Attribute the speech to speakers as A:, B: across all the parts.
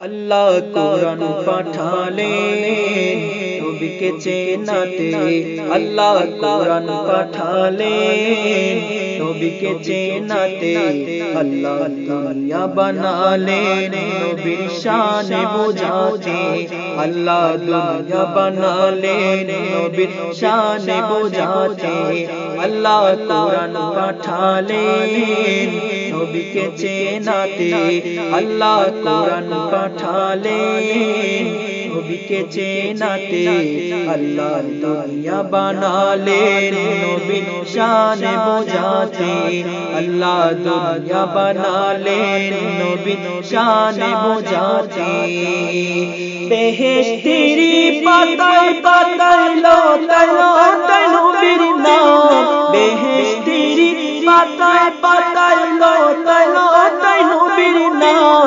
A: আল্লাহ কুরআন পাঠালেন নবীকে চেনাতে, আল্লাহ কুরআন পাঠালেন নবীকে চেনাতে, আল্লাহ দুনিয়া বানালেন নবীর শান বোঝাতে, আল্লাহ দুনিয়া বানালেন নবীর শান বোঝাতে, আল্লাহ কুরআন পাঠালেন নবীকে চেনাতে, আল্লাহ কুরআন পাঠালেন নবীকে চেনাতে, আল্লাহ দুনিয়া বানালেন নবীর শান বোঝাতে, আল্লাহ দুনিয়া বানালেন নবীর শান বোঝাতে। বেহেশতের পাতায় পাতায় লতায় লতায় নবীর নাম, বেহেশতের পাতায় পাতায় লতায় লতায় নবীর নাম,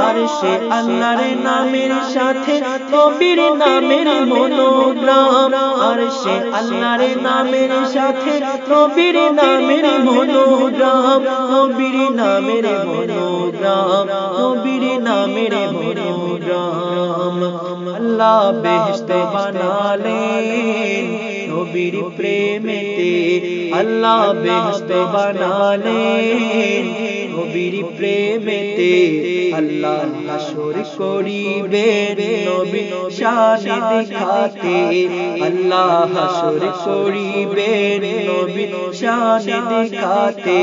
A: আরশে আল্লাহর নামের সাথে নবীর নামের মনোগ্রাম, আরশে আল্লাহর নামের সাথে নবীর নামের মনোগ্রাম, নবীর নামের মনোগ্রাম, নবীর নামের মনোগ্রাম। আল্লাহ বেহেশত বানালেন নবীর প্রেমেতে, আল্লাহ বেহেশত বানালেন নবীর প্রেমেতে, আল্লাহ হাসর করিবেন নবীর শান দেখাতে, আল্লাহ হাসর করিবেন নবীর শান দেখাতে,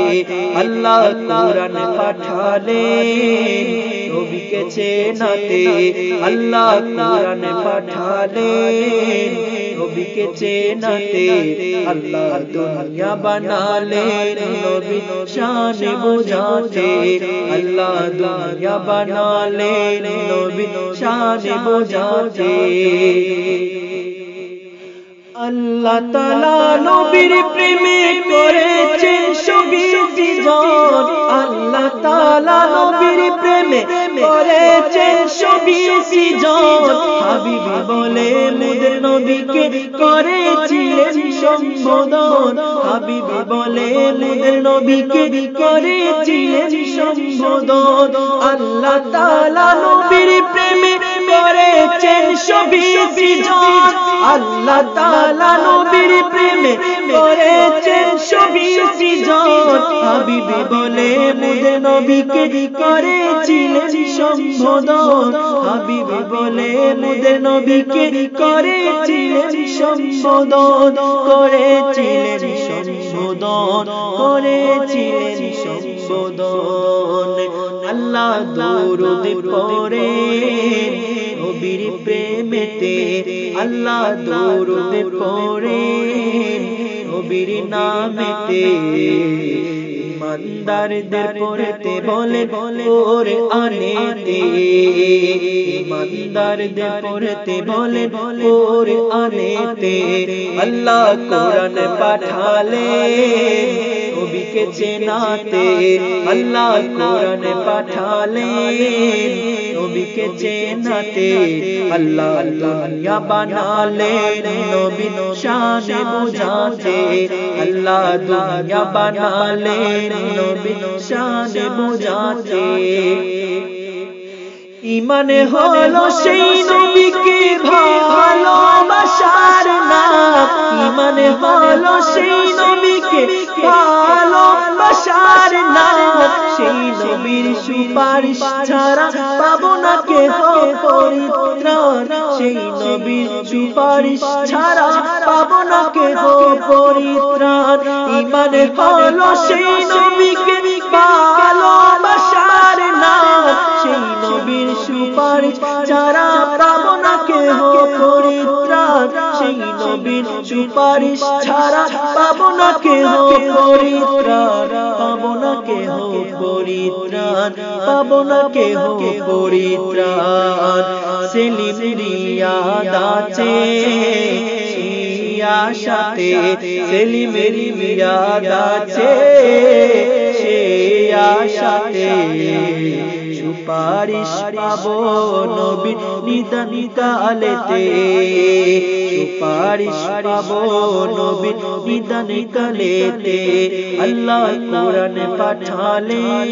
A: আল্লাহ কুরআন পাঠালেন নবীকে চেনাতে, আল্লাহ কুরআন পাঠালেন নবীকে চেনাতে, আল্লাহ দুনিয়া বানালেন নবীর শান বোঝাতে, আল্লাহ দুনিয়া বানালেন নবীর শান বোঝাতে। আল্লাহ তাআলা নবীর প্রেমে করেছেন শহীদ জীবন, আল্লাহ তাআলা নবীর প্রেমে করেছেন শহীদ জীবন, হাবিবি বলে মুদের নবীকে করেছিলেন সম্বোধন, হাবিবি বলে মুদের নবীকে করেছিলেন সম্বোধন, আল্লাহ তাআলা নবীর প্রেমে করেছেন শহীদ জীবন, আল্লাহ তাআলা নবীর প্রেমে করেছেন শহীদ জীবন, হাবিবি বলে মুদের নবীকে করেছিলেন সম্বোধন, হাবিবি বলে মুদের নবীকে করেছিলেন সম্বোধন, করেছিলেন সম্বোধন, করেছিলেন সম্বোধন। আল্লাহ দরুদ পড়েন নবীর প্রেমেতে, আল্লাহ দরুদ পড়েন নবীর নামেতে, ইমানদারদের পড়তে বলে কোরআনেতে, ইমানদারদের পড়তে বলে কোরআনেতে, আল্লাহ কোরআন পাঠালেন নবীকে চেনাতে, আল্লাহ কোরআন পাঠালেন নবীকে চেনাতে, আল্লাহ দুনিয়া বানালেন নবীর শান বোঝাতে, আল্লাহ দুনিয়া বানালেন নবীর শান বোঝাতে। ঈমানে হলো সেই নবীকে ভালোবাসার নাম, ঈমানে হলো সেই নবীকে ভালোবাসার নাম, সেই নবীর সুপারিশ ছাড়া পাবো না কেহ পরিত্রাণ, সেই নবীর সুপারিশ ছাড়া পাবো না কেহ পরিত্রাণ। ঈমানে হলো সেই নবীকে ভালোবাসার নাম, সেই নবীর সুপারিশ ছাড়া পাবো না কেহ পরিত্রাণ, সেই নবীর সুপারিশ ছাড়া পাবো না কেহ পরিত্রাণ, পাবো না কেহ পরিত্রাণ, পাবো না কেহ পরিত্রাণ। সেলিম রিয়াদ আছে আশাতে, সেলিম রিয়াদ আছে সে আশাতে, সুপারিশ পাবো নবীর নিদান কালেতে, সুপারিশ পাবো নবীর নিদান কালেতে, আল্লাহ কোরআন পাঠালেন